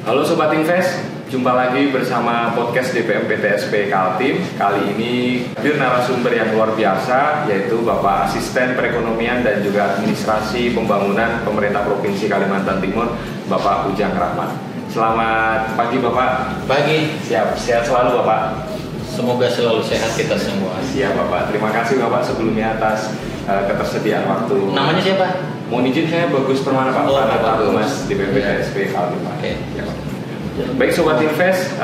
Halo Sobat Invest, jumpa lagi bersama podcast DPM PTSP Kaltim. Kali ini hadir narasumber yang luar biasa, yaitu Bapak Asisten Perekonomian dan juga Administrasi Pembangunan Pemerintah Provinsi Kalimantan Timur, Bapak Ujang Rahmat. Selamat pagi Bapak. Pagi. Sehat selalu Bapak. Semoga selalu sehat kita semua. Siap Bapak. Terima kasih Bapak sebelumnya atas ketersediaan waktu. Namanya siapa? Mohon izin saya Bagus Permana Pak, Mas di PTSP Kaltim Pak. Oke. Ya, Pak. Baik Sobat Invest,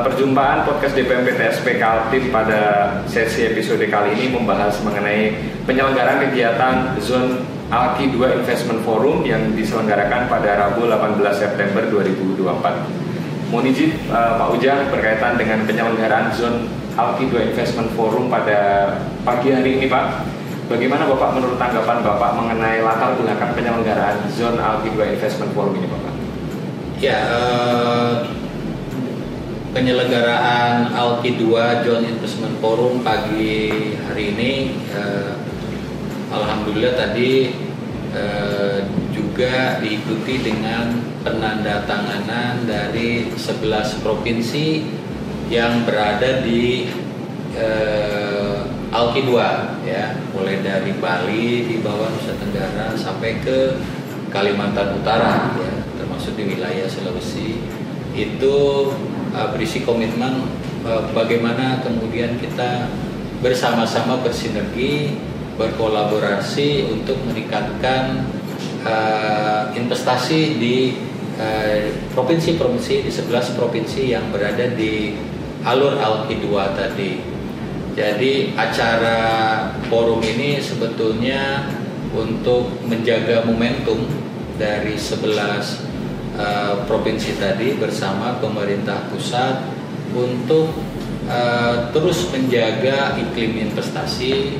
perjumpaan podcast DPM PTSP Kaltim pada sesi episode kali ini membahas mengenai penyelenggaraan kegiatan Zone Alki 2 Investment Forum yang diselenggarakan pada Rabu 18 September 2024. Mohon izin Pak Ujang berkaitan dengan penyelenggaraan Zone Alki 2 Investment Forum pada pagi hari ini Pak. Bagaimana Bapak menurut tanggapan Bapak mengenai latar belakang penyelenggaraan Zone Alki 2 Investment Forum ini Bapak? Ya, penyelenggaraan Alki 2 Zone Investment Forum pagi hari ini alhamdulillah tadi juga diikuti dengan penandatanganan dari 11 provinsi yang berada di Alki 2 ya, mulai dari Bali di bawah Nusa Tenggara sampai ke Kalimantan Utara ya, termasuk di wilayah Sulawesi. Itu berisi komitmen bagaimana kemudian kita bersama-sama bersinergi, berkolaborasi untuk meningkatkan investasi di provinsi-provinsi, di 11 provinsi yang berada di alur Alki 2 tadi. Jadi acara forum ini sebetulnya untuk menjaga momentum dari 11 provinsi tadi bersama pemerintah pusat untuk terus menjaga iklim investasi,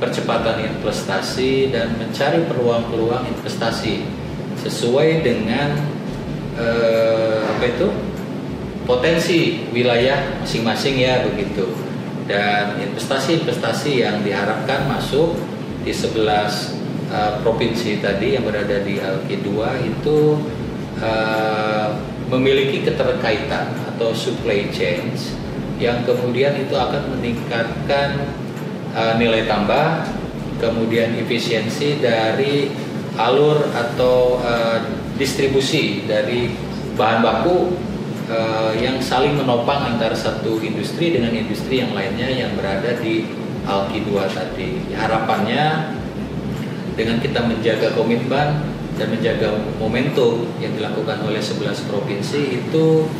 percepatan investasi dan mencari peluang-peluang investasi sesuai dengan potensi wilayah masing-masing ya begitu. Dan investasi-investasi yang diharapkan masuk di 11 provinsi tadi yang berada di Alki 2 itu memiliki keterkaitan atau supply chain yang kemudian itu akan meningkatkan nilai tambah, kemudian efisiensi dari alur atau distribusi dari bahan baku yang saling menopang antara satu industri dengan industri yang lainnya yang berada di Alki 2 tadi. Harapannya dengan kita menjaga komitmen dan menjaga momentum yang dilakukan oleh 11 provinsi itu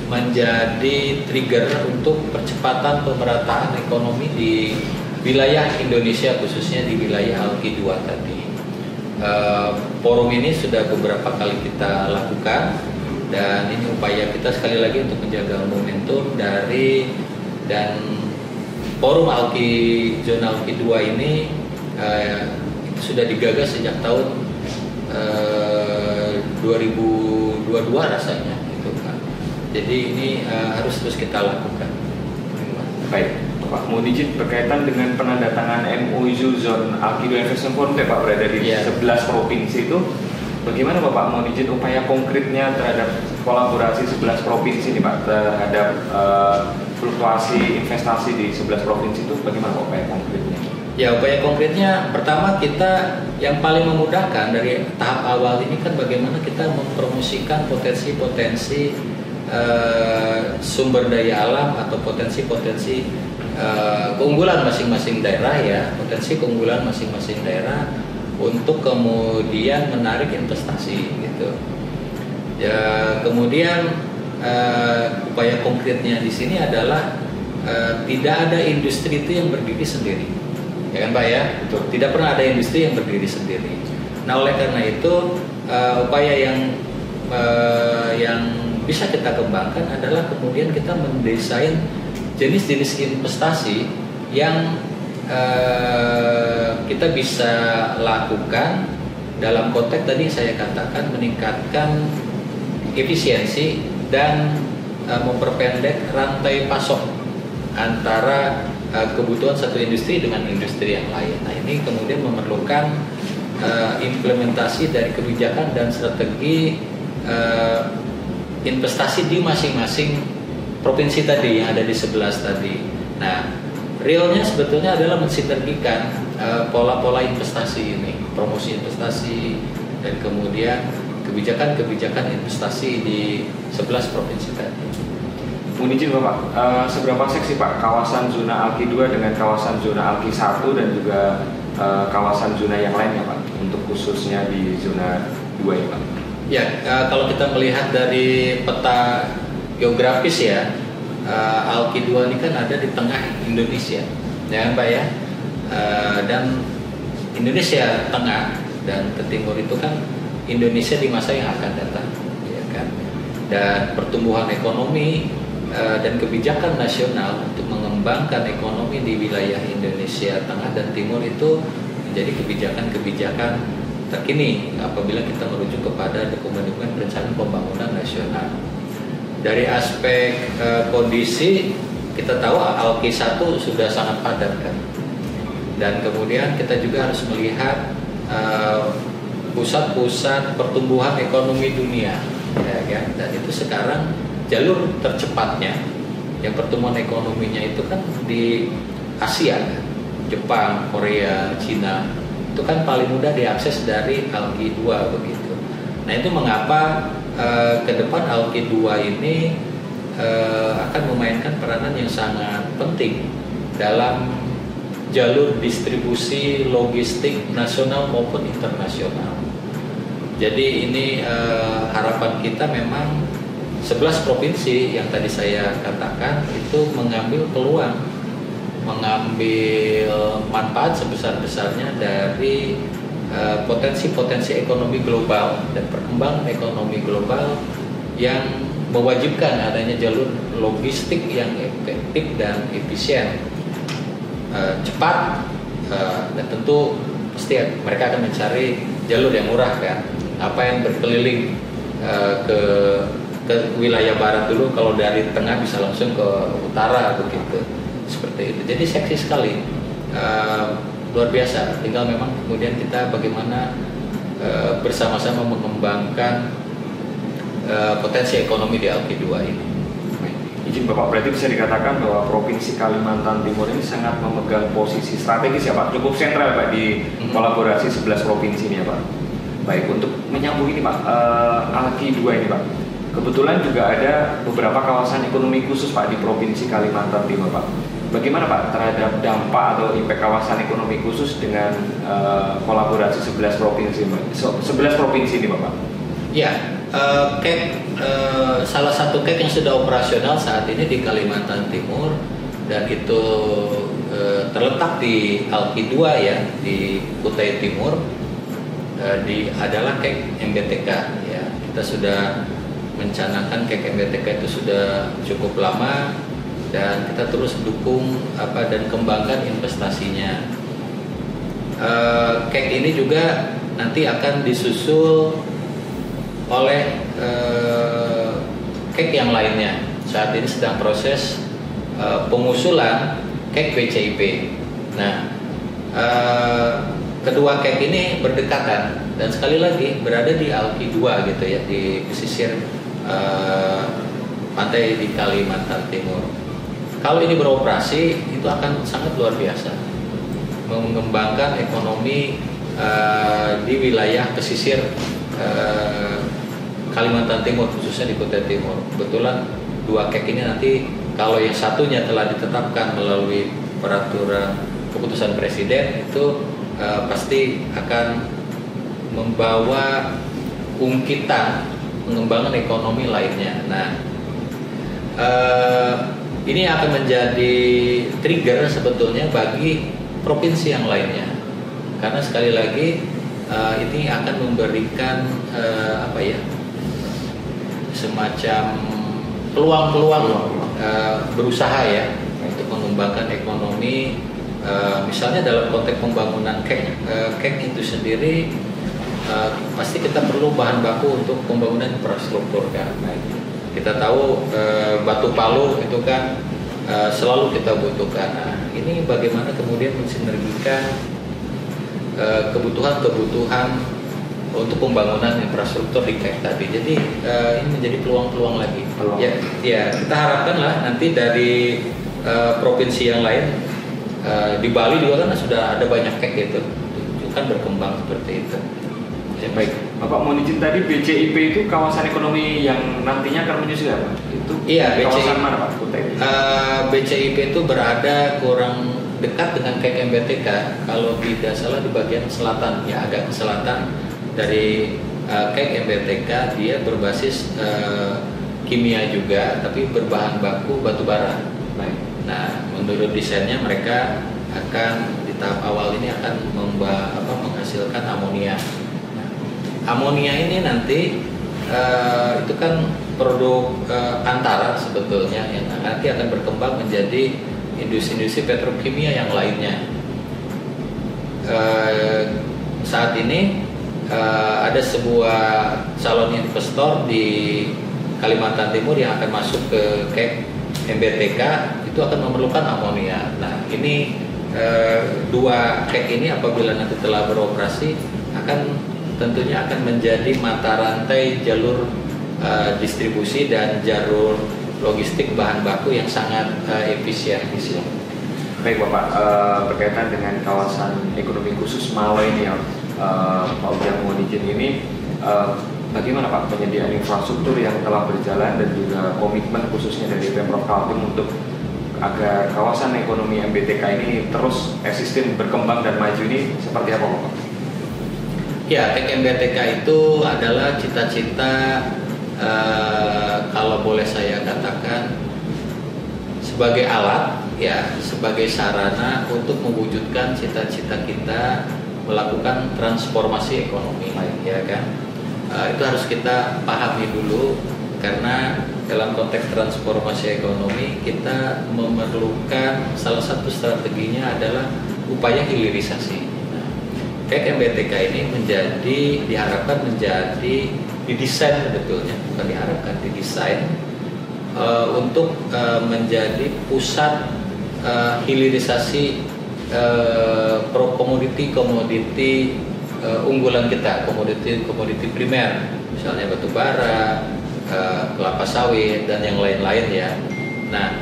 menjadi trigger untuk percepatan pemerataan ekonomi di wilayah Indonesia, khususnya di wilayah Alki 2 tadi. Forum ini sudah beberapa kali kita lakukan dan ini upaya kita sekali lagi untuk menjaga momentum dari dan forum Alki Zona Alki 2 ini sudah digagas sejak tahun 2022 rasanya gitu kan. Jadi ini harus terus kita lakukan. Baik, Pak, mau izin berkaitan dengan penandatangan MOU Zone Alki 2 Investment Forum Pak berada di 11 provinsi itu. Bagaimana Bapak mau izin upaya konkretnya terhadap kolaborasi 11 provinsi nih Pak terhadap fluktuasi investasi di 11 provinsi itu bagaimana Pak upaya konkretnya? Ya, upaya konkretnya pertama kita yang paling memudahkan dari tahap awal ini kan bagaimana kita mempromosikan potensi-potensi sumber daya alam atau potensi-potensi keunggulan masing-masing daerah ya, potensi keunggulan masing-masing daerah untuk kemudian menarik investasi gitu. Ya, kemudian upaya konkretnya di sini adalah tidak ada industri itu yang berdiri sendiri. Ya kan Pak ya? Betul. Tidak pernah ada industri yang berdiri sendiri. Nah, oleh karena itu upaya yang bisa kita kembangkan adalah kemudian kita mendesain jenis-jenis investasi yang kita bisa lakukan dalam konteks tadi saya katakan meningkatkan efisiensi dan memperpendek rantai pasok antara kebutuhan satu industri dengan industri yang lain. Nah, ini kemudian memerlukan implementasi dari kebijakan dan strategi investasi di masing-masing provinsi tadi yang ada di 11 tadi. Nah, realnya sebetulnya adalah mensinergikan pola-pola investasi ini, promosi investasi, dan kemudian kebijakan-kebijakan investasi di 11 provinsi tadi. Mohon izin Bapak, seberapa seksi Pak kawasan zona Alki 2 dengan kawasan zona Alki 1 dan juga kawasan zona yang lainnya Pak, untuk khususnya di zona 2 ya Pak? Ya, kalau kita melihat dari peta geografis ya, Alki 2 ini kan ada di tengah Indonesia, ya kan Pak ya? Dan Indonesia tengah dan ke timur itu kan Indonesia di masa yang akan datang, ya kan? Dan pertumbuhan ekonomi dan kebijakan nasional untuk mengembangkan ekonomi di wilayah Indonesia tengah dan timur itu menjadi kebijakan-kebijakan terkini apabila kita merujuk kepada dokumen-dokumen perencanaan pembangunan nasional. Dari aspek kondisi, kita tahu Alki 1 sudah sangat padat kan, dan kemudian kita juga harus melihat pusat-pusat pertumbuhan ekonomi dunia, ya kan? Dan itu sekarang jalur tercepatnya yang pertumbuhan ekonominya itu kan di Asia kan? Jepang, Korea, Cina, itu kan paling mudah diakses dari Alki 2 begitu. Nah, itu mengapa ke depan Alki 2 ini akan memainkan peranan yang sangat penting dalam jalur distribusi logistik nasional maupun internasional. Jadi ini harapan kita memang 11 provinsi yang tadi saya katakan itu mengambil peluang, mengambil manfaat sebesar-besarnya dari potensi-potensi ekonomi global dan perkembangan ekonomi global yang mewajibkan adanya jalur logistik yang efektif dan efisien, cepat, dan tentu pasti mereka akan mencari jalur yang murah kan. Apa yang berkeliling ke wilayah barat dulu, kalau dari tengah bisa langsung ke utara begitu, seperti itu. Jadi seksi sekali, luar biasa. Tinggal memang kemudian kita bagaimana bersama-sama mengembangkan potensi ekonomi di Alki 2 ini. Izin Bapak, berarti bisa dikatakan bahwa Provinsi Kalimantan Timur ini sangat memegang posisi strategis ya Pak, cukup sentral Pak di kolaborasi 11 provinsi ini ya Pak. Baik, untuk menyambung ini Pak, Alki 2 ini Pak, kebetulan juga ada beberapa kawasan ekonomi khusus Pak di Provinsi Kalimantan Timur Pak. Bagaimana Pak terhadap dampak atau impact kawasan ekonomi khusus dengan kolaborasi 11 provinsi ini Bapak? Ya, salah satu KEK yang sudah operasional saat ini di Kalimantan Timur dan itu terletak di Alki 2 ya, di Kutai Timur, adalah KEK MBTK ya. Kita sudah mencanangkan KEK MBTK itu sudah cukup lama dan kita terus dukung dan kembangkan investasinya. KEK ini juga nanti akan disusul oleh KEK yang lainnya. Saat ini sedang proses pengusulan KEK BCIP. Nah, kedua KEK ini berdekatan dan sekali lagi berada di Alki 2 gitu ya, di pesisir pantai di Kalimantan Timur. Kalau ini beroperasi itu akan sangat luar biasa, mengembangkan ekonomi di wilayah pesisir Kalimantan Timur, khususnya di Kutai Timur. Kebetulan dua KEK ini nanti kalau yang satunya telah ditetapkan melalui peraturan keputusan presiden, itu pasti akan membawa ungkitan pengembangan ekonomi lainnya. Nah, ini akan menjadi trigger sebetulnya bagi provinsi yang lainnya, karena sekali lagi ini akan memberikan semacam peluang-peluang berusaha ya untuk mengembangkan ekonomi. Misalnya dalam konteks pembangunan KEK itu sendiri, pasti kita perlu bahan baku untuk pembangunan infrastruktur kan. Kita tahu batu palu itu kan selalu kita butuhkan. Nah, ini bagaimana kemudian mensinergikan kebutuhan-kebutuhan untuk pembangunan infrastruktur di KEK tadi. Jadi ini menjadi peluang-peluang lagi. Ya, kita harapkan lah nanti dari provinsi yang lain, di Bali juga kan sudah ada banyak KEK itu kan berkembang seperti itu. Ya, baik, Bapak mau izin tadi BCIP itu kawasan ekonomi yang nantinya akan menyusul apa? Itu iya, kawasan mana Pak? BCIP itu berada kurang dekat dengan KEK MBTK, kalau tidak salah di bagian selatan, ya agak ke selatan dari KEK MBTK. Dia berbasis kimia juga, tapi berbahan baku batu bara. Baik. Nah, menurut desainnya mereka akan di tahap awal ini akan menghasilkan amonia. Nah, amonia ini nanti itu kan produk antara sebetulnya yang nanti akan berkembang menjadi industri-industri petrokimia yang lainnya. Saat ini ada sebuah calon investor di Kalimantan Timur yang akan masuk ke KEK MBTK, itu akan memerlukan amonia. Nah, ini dua KEK ini apabila nanti telah beroperasi tentunya akan menjadi mata rantai jalur distribusi dan jalur logistik bahan baku yang sangat efisien. Baik Bapak, berkaitan dengan kawasan ekonomi khusus Malo ini yang Pak Ujang Monijin ini, bagaimana Pak penyediaan infrastruktur yang telah berjalan dan juga komitmen khususnya dari Pemprov Kaltim untuk agar kawasan ekonomi MBTK ini terus eksis berkembang dan maju ini seperti apa Bapak? Ya, KEK MBTK itu adalah cita-cita, kalau boleh saya katakan, sebagai alat, ya, sebagai sarana untuk mewujudkan cita-cita kita melakukan transformasi ekonomi, ya kan? Itu harus kita pahami dulu, karena dalam konteks transformasi ekonomi kita memerlukan salah satu strateginya adalah upaya hilirisasi. Nah, KEK MBTK ini diharapkan menjadi didesain sebetulnya, bukan diharapkan, didesain untuk menjadi pusat hilirisasi komoditi unggulan kita, komoditi primer, misalnya batu bara, kelapa sawit dan yang lain-lain ya. Nah,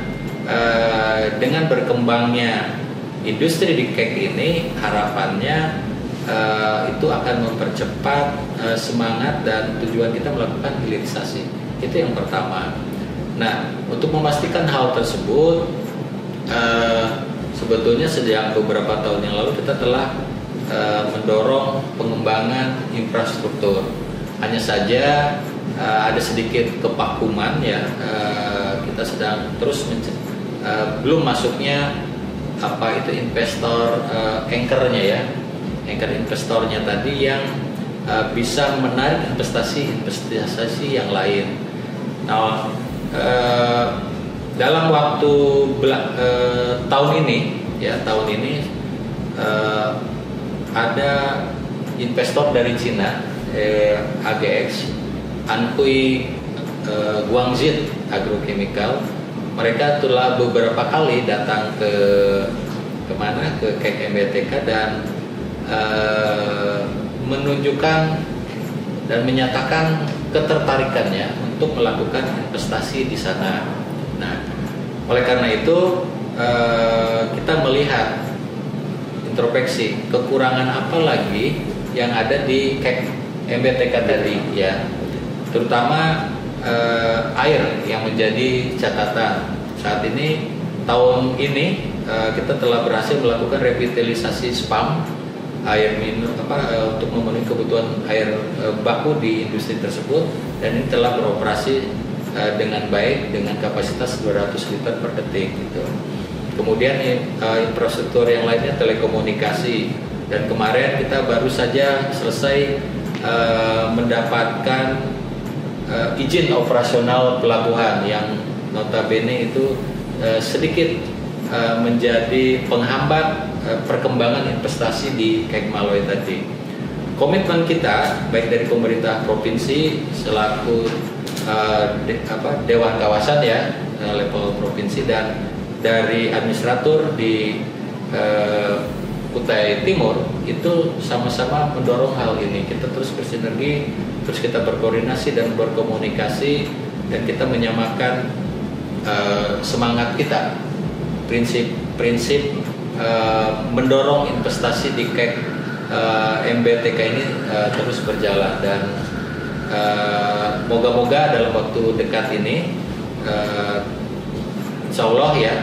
dengan berkembangnya industri di KEK ini, harapannya itu akan mempercepat semangat dan tujuan kita melakukan hilirisasi. Itu yang pertama. Nah, untuk memastikan hal tersebut, sebetulnya sejak beberapa tahun yang lalu kita telah mendorong pengembangan infrastruktur. Hanya saja ada sedikit kevakuman ya, kita sedang terus belum masuknya investor anchornya ya, anchor investornya tadi yang bisa menarik investasi yang lain. Nah, dalam waktu tahun ini ada investor dari Cina, AGX, Anhui Guangzhou Agrochemical. Mereka telah beberapa kali datang ke KEK MBTK dan menunjukkan dan menyatakan ketertarikannya untuk melakukan investasi di sana. Nah, oleh karena itu kita melihat introspeksi kekurangan apa lagi yang ada di KEK MBTK tadi ya, terutama air yang menjadi catatan. Saat ini, tahun ini kita telah berhasil melakukan revitalisasi spam air minum untuk memenuhi kebutuhan air baku di industri tersebut, dan ini telah beroperasi dengan baik dengan kapasitas 200 liter per detik gitu. Kemudian infrastruktur yang lainnya telekomunikasi, dan kemarin kita baru saja selesai mendapatkan izin operasional pelabuhan yang notabene itu sedikit menjadi penghambat perkembangan investasi di KEK Maloy tadi. Komitmen kita baik dari pemerintah provinsi selaku dewan kawasan ya level provinsi, dan dari administrator di Kutai Timur itu sama-sama mendorong hal ini. Kita terus bersinergi, terus kita berkoordinasi dan berkomunikasi, dan kita menyamakan semangat kita, prinsip mendorong investasi di KEK MBTK ini terus berjalan. Dan moga-moga dalam waktu dekat ini insya Allah ya,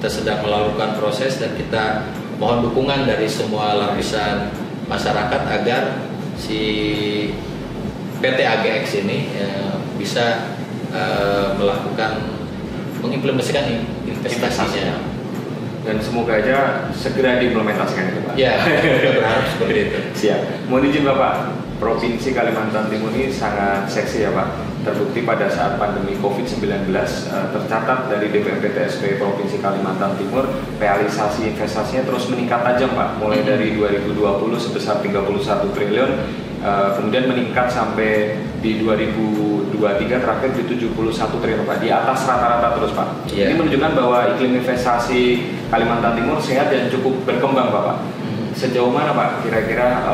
kita sedang melakukan proses dan kita mohon dukungan dari semua lapisan masyarakat agar si PT AGX ini bisa mengimplementasikan investasinya. Dan semoga aja segera diimplementasikan itu, Pak. Ya, kita berharap seperti itu. Siap. Mohon izin Bapak, Provinsi Kalimantan Timur ini sangat seksi ya Pak. Terbukti pada saat pandemi COVID-19 tercatat dari DPMP-TSP Provinsi Kalimantan Timur, realisasi investasinya terus meningkat tajam Pak. Mulai dari 2020 sebesar 31 triliun, kemudian meningkat sampai di 2023 terakhir di 71 triliun Pak. Di atas rata-rata terus Pak. Yeah. Ini menunjukkan bahwa iklim investasi Kalimantan Timur sehat dan cukup berkembang Bapak. Sejauh mana Pak kira-kira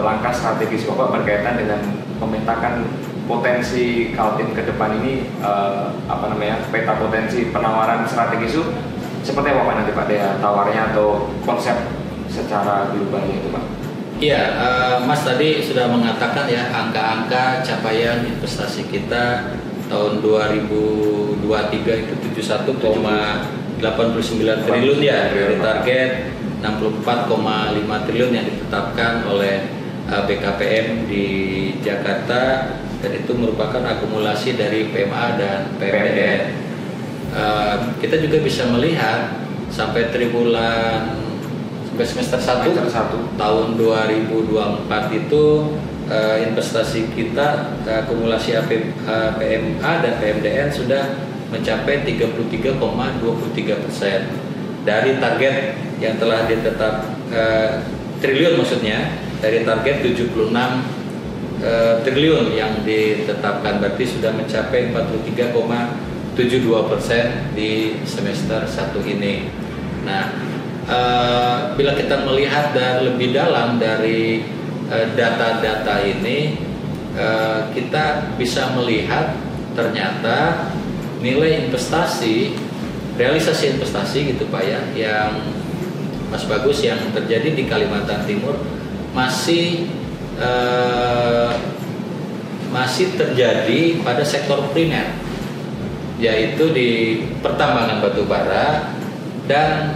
langkah strategis Bapak berkaitan dengan memetakan potensi Kaltim ke depan ini, peta potensi penawaran strategis itu seperti apa Pak nanti Pak daya tawarnya atau konsep secara globalnya itu Pak? Iya, Mas tadi sudah mengatakan ya angka-angka capaian investasi kita tahun 2023 itu 71,89 triliun ya, dari target 64,5 triliun yang ditetapkan oleh BKPM di Jakarta, dan itu merupakan akumulasi dari PMA dan PMDN. Kita juga bisa melihat sampai triwulan semester 1 tahun 2024 itu investasi kita akumulasi PMA dan PMDN sudah mencapai 33,23% dari target yang telah ditetap triliun, maksudnya dari target 76 triliun yang ditetapkan, berarti sudah mencapai 43,72% di semester 1 ini. Nah, bila kita melihat lebih dalam dari data-data ini, kita bisa melihat ternyata nilai investasi, realisasi investasi gitu Pak ya, yang Mas Bagus, yang terjadi di Kalimantan Timur masih terjadi pada sektor primer, yaitu di pertambangan batu bara dan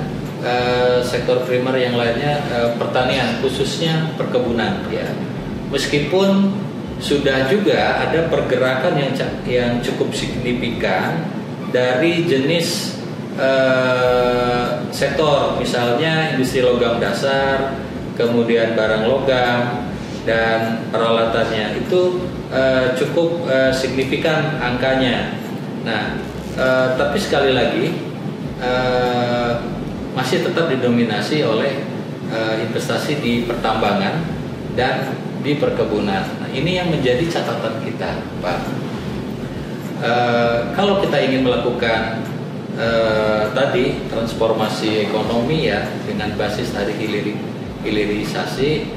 sektor primer yang lainnya, pertanian khususnya perkebunan ya. Meskipun sudah juga ada pergerakan yang cukup signifikan dari jenis sektor, misalnya industri logam dasar, kemudian barang logam dan peralatannya itu cukup signifikan angkanya. Nah, tapi sekali lagi masih tetap didominasi oleh investasi di pertambangan dan di perkebunan. Nah, ini yang menjadi catatan kita, Pak. Kalau kita ingin melakukan tadi transformasi ekonomi ya dengan basis tadi hilirisasi,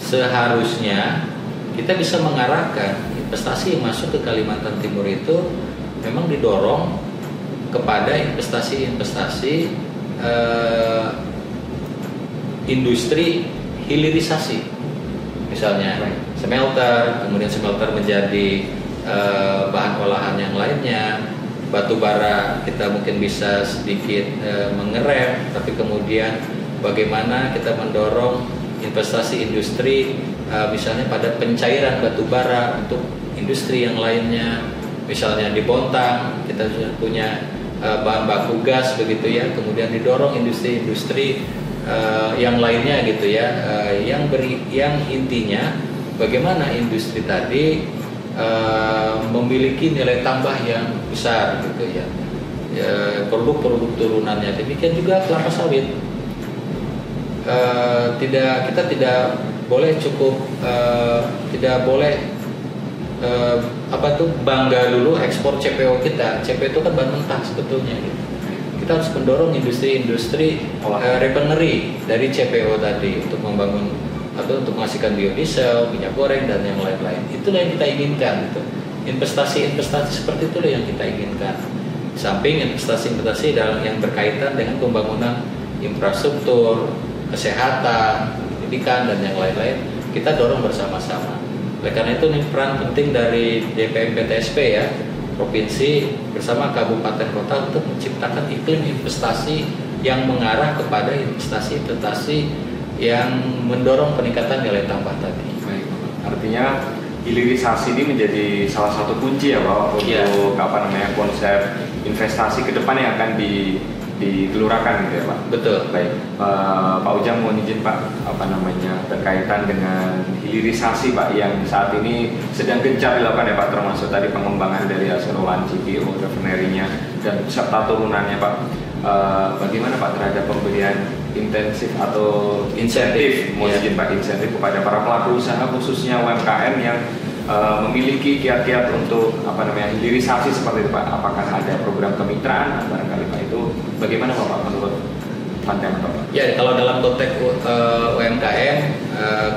seharusnya kita bisa mengarahkan investasi yang masuk ke Kalimantan Timur itu memang didorong kepada investasi-investasi industri hilirisasi, misalnya smelter, kemudian smelter menjadi bahan olahan yang lainnya. Batu bara kita mungkin bisa sedikit mengerem, tapi kemudian bagaimana kita mendorong investasi industri misalnya pada pencairan batu bara untuk industri yang lainnya, misalnya di Bontang kita sudah punya bahan baku gas begitu ya, kemudian didorong industri-industri yang lainnya gitu ya, yang intinya bagaimana industri tadi memiliki nilai tambah yang besar gitu ya, produk-produk turunannya. Demikian juga kelapa sawit. Kita tidak boleh bangga dulu ekspor CPO kita. CPO itu kan bahan mentah sebetulnya gitu. kita harus mendorong industri-industri refinery dari CPO tadi untuk membangun atau untuk menghasilkan biodiesel, minyak goreng dan yang lain-lain. Itulah yang kita inginkan. Gitu. Investasi-investasi seperti itulah yang kita inginkan. Samping investasi-investasi dalam yang berkaitan dengan pembangunan infrastruktur, kesehatan, pendidikan dan yang lain-lain, kita dorong bersama-sama. Oleh karena itu ini peran penting dari DPMPTSP ya, provinsi bersama kabupaten kota untuk menciptakan iklim investasi yang mengarah kepada investasi-investasi yang mendorong peningkatan nilai tambah tadi. Baik, artinya hilirisasi ini menjadi salah satu kunci ya Pak untuk konsep investasi ke depan yang akan digelurakan gitu ya Pak. Betul. Baik, Pak Ujang mau izin Pak berkaitan dengan hilirisasi Pak yang saat ini sedang gencar dilakukan ya Pak, termasuk tadi pengembangan dari hasil olahan CPO refinery-nya dan serta turunannya Pak. Bagaimana Pak terhadap pemberian intensif atau insentif Pak insentif kepada para pelaku usaha khususnya UMKM yang memiliki kiat-kiat untuk hilirisasi seperti itu Pak? Apakah ada program kemitraan barangkali Pak, itu bagaimana Pak menurut pandangan Bapak? Ya, kalau dalam konteks UMKM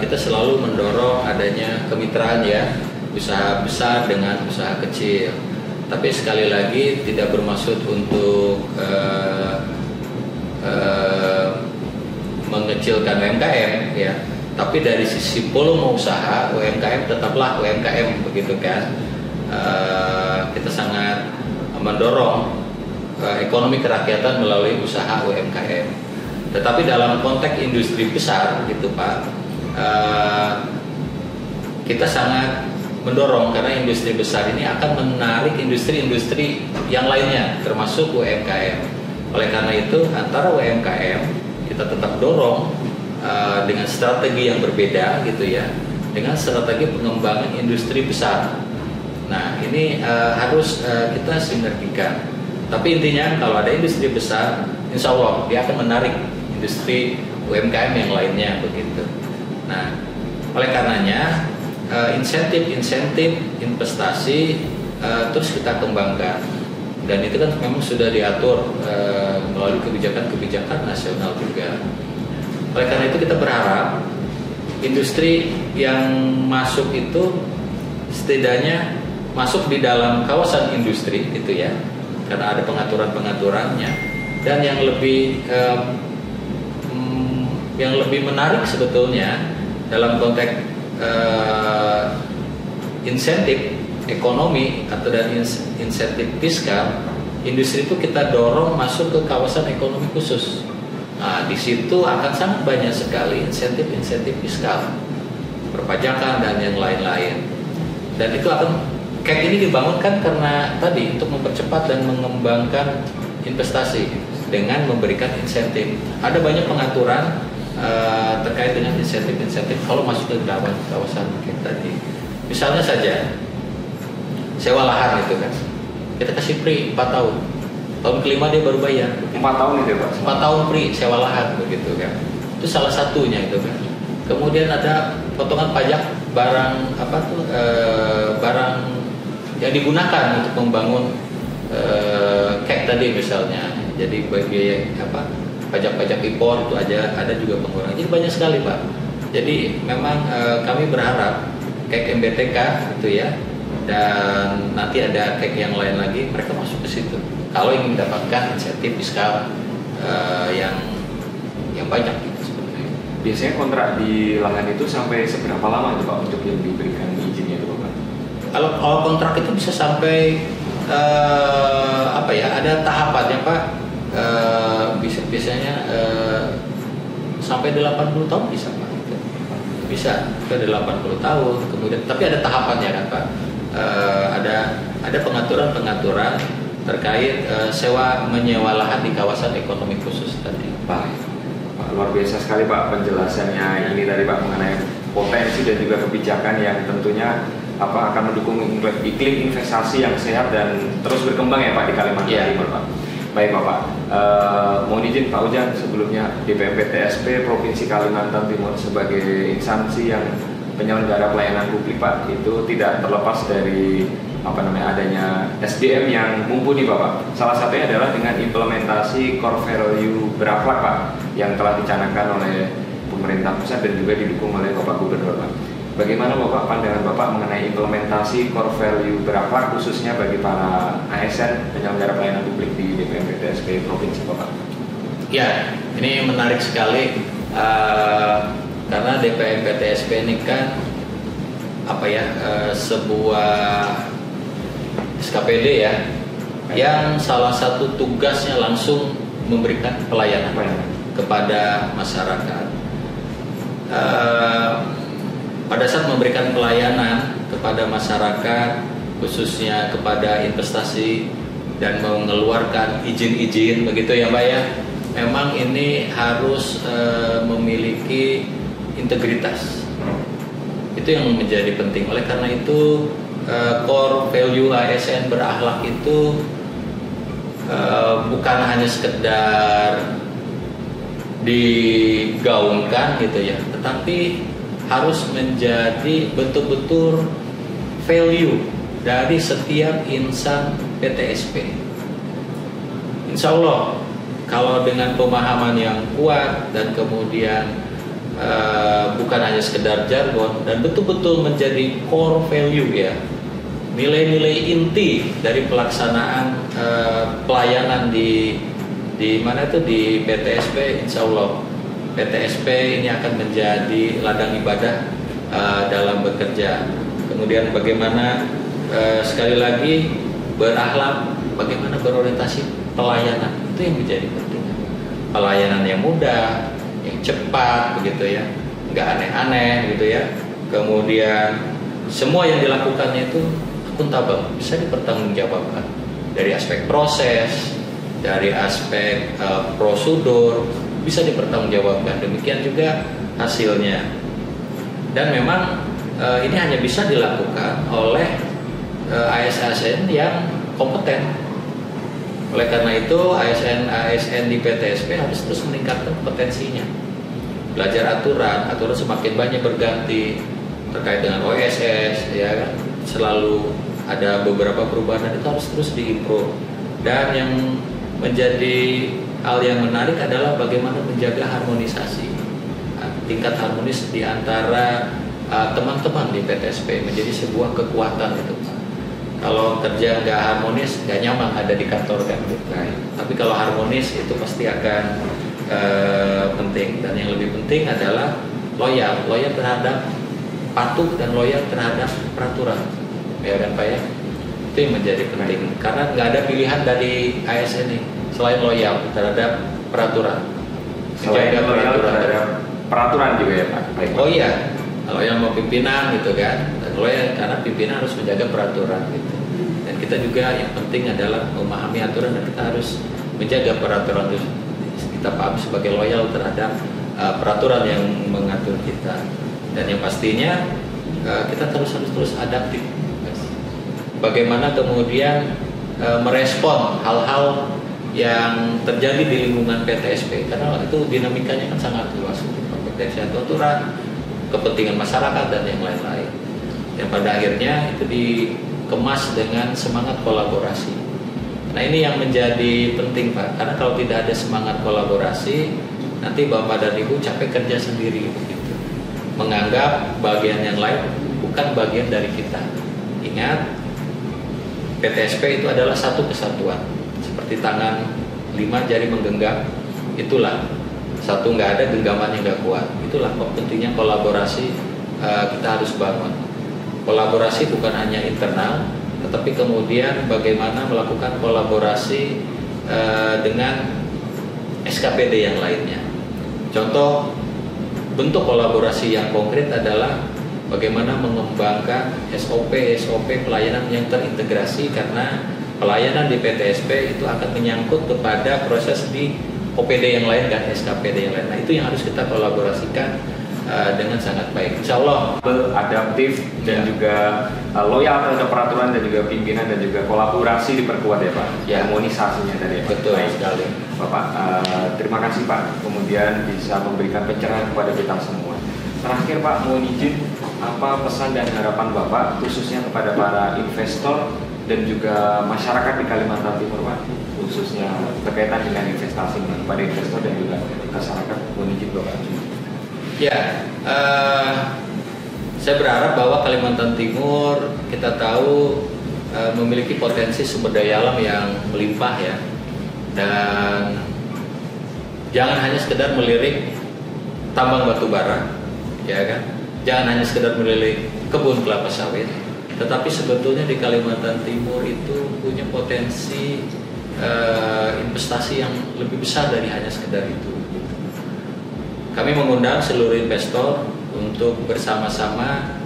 kita selalu mendorong adanya kemitraan ya, usaha besar dengan usaha kecil. Tapi sekali lagi tidak bermaksud untuk mengecilkan UMKM ya. Tapi dari sisi volume usaha UMKM tetaplah UMKM begitu kan. Kita sangat mendorong ekonomi kerakyatan melalui usaha UMKM. Tetapi dalam konteks industri besar gitu Pak, kita sangat mendorong karena industri besar ini akan menarik industri-industri yang lainnya termasuk UMKM. Oleh karena itu antara UMKM kita tetap dorong dengan strategi yang berbeda gitu ya, dengan strategi pengembangan industri besar. Nah ini harus kita sinergikan. Tapi intinya kalau ada industri besar, insya Allah dia akan menarik industri UMKM yang lainnya begitu. Nah oleh karenanya insentif investasi terus kita kembangkan, dan itu kan memang sudah diatur melalui kebijakan nasional juga. Oleh karena itu kita berharap industri yang masuk itu setidaknya masuk di dalam kawasan industri gitu ya, karena ada pengaturan-pengaturannya. Dan yang lebih menarik sebetulnya dalam konteks insentif ekonomi atau dan insentif fiskal, industri itu kita dorong masuk ke kawasan ekonomi khusus. Nah, di situ akan sangat banyak sekali insentif fiskal, perpajakan dan yang lain-lain. Dan itu akan kayak ini dibangunkan karena tadi untuk mempercepat dan mengembangkan investasi dengan memberikan insentif. Ada banyak pengaturan terkait dengan insentif kalau masuk ke dalam kawasan kita tadi. Misalnya saja sewa lahan itu kan, kita kasih free 4 tahun. Tahun kelima dia baru bayar. 4 tahun itu Pak? 4 tahun free sewa lahan begitu kan. Itu salah satunya itu kan. Kemudian ada potongan pajak barang barang yang digunakan untuk membangun kayak tadi misalnya. Jadi bagi pajak-pajak impor itu ada juga pengurangan. Jadi banyak sekali Pak. Jadi memang kami berharap kayak MBTK gitu ya, dan nanti ada kayak yang lain lagi, mereka masuk ke situ kalau ingin mendapatkan insentif fiskal yang banyak gitu sebenarnya. Biasanya kontrak di lahan itu sampai seberapa lama itu Pak untuk yang diberikan izinnya itu Pak? Kalau kontrak itu bisa sampai ada tahapannya Pak. Biasanya sampai 80 tahun bisa Pak. Bisa ke 80 tahun kemudian, tapi ada tahapannya kan Pak. Ada pengaturan terkait sewa menyewa lahan di kawasan ekonomi khusus tadi. Pak, luar biasa sekali Pak penjelasannya ini tadi Pak mengenai potensi dan juga kebijakan yang tentunya akan mendukung iklim investasi yang sehat dan terus berkembang ya Pak di Kalimantan Timur Pak. Baik Bapak, mohon izin Pak Ujang sebelumnya DPMPTSP Provinsi Kalimantan Timur sebagai instansi yang penyelenggara pelayanan publik Pak, itu tidak terlepas dari adanya SDM yang mumpuni Bapak. Salah satunya adalah dengan implementasi core value berakhlak Pak yang telah dicanangkan oleh pemerintah pusat dan juga didukung oleh Bapak Gubernur Pak. Bagaimana Bapak pandangan Bapak mengenai implementasi core value berakhlak khususnya bagi para ASN penyelenggara pelayanan publik di DPMP-TSP Provinsi Bapak? Ya, ini menarik sekali karena DPMP-TSP ini kan sebuah SKPD ya, yang salah satu tugasnya langsung memberikan pelayanan kepada masyarakat. Pada saat memberikan pelayanan kepada masyarakat, khususnya kepada investasi dan mengeluarkan izin-izin begitu ya Pak ya, memang ini harus memiliki integritas. Itu yang menjadi penting. Oleh karena itu core value ASN berakhlak itu bukan hanya sekedar digaungkan gitu ya, tetapi harus menjadi betul-betul value dari setiap insan PTSP. Insya Allah kalau dengan pemahaman yang kuat dan kemudian bukan hanya sekedar jargon dan betul-betul menjadi core value ya, nilai-nilai inti dari pelaksanaan pelayanan di mana itu di PTSP, insya Allah PTSP ini akan menjadi ladang ibadah dalam bekerja. Kemudian bagaimana sekali lagi berakhlak, bagaimana berorientasi pelayanan, itu yang menjadi penting. Pelayanan yang mudah, yang cepat begitu ya, nggak aneh-aneh gitu ya. Kemudian semua yang dilakukannya itu akuntabel, bisa dipertanggungjawabkan dari aspek proses, dari aspek prosedur, bisa dipertanggungjawabkan. Demikian juga hasilnya. Dan memang ini hanya bisa dilakukan oleh ASN yang kompeten. Oleh karena itu ASN di PTSP harus terus meningkatkan kompetensinya. Belajar aturan semakin banyak berganti terkait dengan OSS ya kan. Selalu ada beberapa perubahan dan itu harus terus diimprove. Dan yang menjadi hal yang menarik adalah bagaimana menjaga harmonisasi, tingkat harmonis di antara teman-teman di PTSP menjadi sebuah kekuatan itu. Kalau kerja nggak harmonis, nggak nyaman ada di kantor kan. Tapi kalau harmonis itu pasti akan penting. Dan yang lebih penting adalah loyal terhadap patuh dan loyal terhadap peraturan, ya kan Pak ya. Itu yang menjadi penting. Karena nggak ada pilihan dari ASN ini selain loyal terhadap peraturan. Selain loyal terhadap peraturan juga ya Pak. Baik. Oh iya, kalau yang mau pimpinan gitu kan, dan loyal karena pimpinan harus menjaga peraturan gitu. Dan kita juga yang penting adalah memahami aturan dan kita harus menjaga peraturan itu. Kita paham sebagai loyal terhadap peraturan yang mengatur kita. Dan yang pastinya kita harus terus adaptif. Bagaimana kemudian merespon hal-hal yang terjadi di lingkungan PTSP, karena itu dinamikanya kan sangat luas, kompetensi aturan, kepentingan masyarakat dan yang lain-lain. Dan pada akhirnya itu dikemas dengan semangat kolaborasi. Nah ini yang menjadi penting Pak, karena kalau tidak ada semangat kolaborasi, nanti Bapak dan Ibu capek kerja sendiri begitu, menganggap bagian yang lain bukan bagian dari kita. Ingat, PTSP itu adalah satu kesatuan. Seperti tangan 5 jari menggenggam, itulah satu, nggak ada genggaman yang nggak kuat. Itulah pentingnya kolaborasi kita harus bangun. Kolaborasi bukan hanya internal, tetapi kemudian bagaimana melakukan kolaborasi dengan SKPD yang lainnya. Contoh bentuk kolaborasi yang konkret adalah bagaimana mengembangkan SOP pelayanan yang terintegrasi, karena pelayanan di PTSP itu akan menyangkut kepada proses di OPD yang lain dan SKPD yang lain. Nah itu yang harus kita kolaborasikan dengan sangat baik. Insya Allah adaptif dan juga loyal terhadap peraturan dan juga pimpinan dan juga kolaborasi diperkuat ya Pak. Ya. Harmonisasinya tadi ya Pak. Betul sekali. Bapak terima kasih Pak. Kemudian bisa memberikan pencerahan kepada kita semua. terakhir Pak, mohon izin, apa pesan dan harapan Bapak khususnya kepada para investor dan juga masyarakat di Kalimantan Timur Pak, khususnya berkaitan dengan investasi kepada investor dan juga masyarakat, mohon izin Bapak. Ya, saya berharap bahwa Kalimantan Timur kita tahu memiliki potensi sumber daya alam yang melimpah ya, dan jangan hanya sekedar melirik tambang batu bara, ya kan? Jangan hanya sekedar melirik kebun kelapa sawit, tetapi sebetulnya di Kalimantan Timur itu punya potensi investasi yang lebih besar dari hanya sekedar itu. Kami mengundang seluruh investor untuk bersama-sama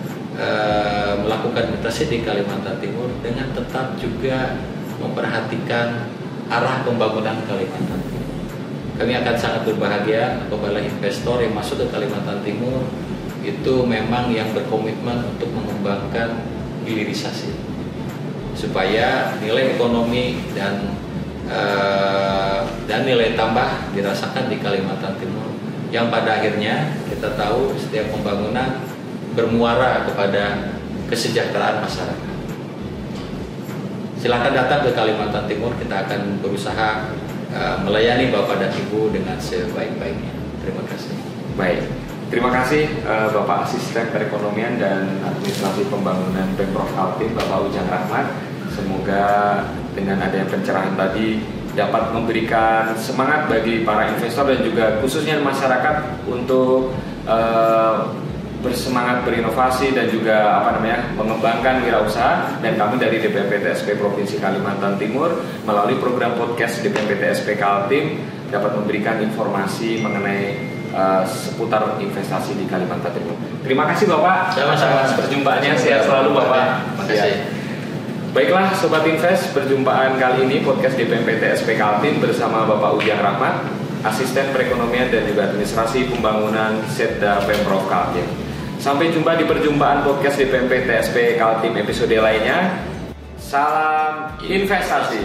melakukan investasi di Kalimantan Timur dengan tetap juga memperhatikan arah pembangunan Kalimantan Timur. Kami akan sangat berbahagia apabila investor yang masuk ke Kalimantan Timur itu memang yang berkomitmen untuk mengembangkan hilirisasi supaya nilai ekonomi dan nilai tambah dirasakan di Kalimantan Timur, yang pada akhirnya kita tahu setiap pembangunan bermuara kepada kesejahteraan masyarakat. Silakan datang ke Kalimantan Timur, kita akan berusaha melayani Bapak dan Ibu dengan sebaik-baiknya. Terima kasih. Baik, terima kasih Bapak Asisten Perekonomian dan Administrasi Pembangunan Pemprov Kaltim, Bapak Ujang Rahmat. Semoga dengan adanya pencerahan tadi dapat memberikan semangat bagi para investor dan juga khususnya masyarakat untuk bersemangat berinovasi dan juga mengembangkan wirausaha. Dan kami dari DPMP TSP Provinsi Kalimantan Timur melalui program podcast DPMP TSP Kaltim dapat memberikan informasi mengenai seputar investasi di Kalimantan Timur. Terima kasih Bapak atas perjumpaannya. Sehat selalu Bapak. Terima kasih. Baiklah Sobat Invest, perjumpaan kali ini podcast DPMP TSP Kaltim bersama Bapak Ujang Rahmat, Asisten Perekonomian dan juga Administrasi Pembangunan Setda Pemprov Kaltim. Sampai jumpa di perjumpaan podcast DPMP TSP Kaltim episode lainnya. Salam investasi.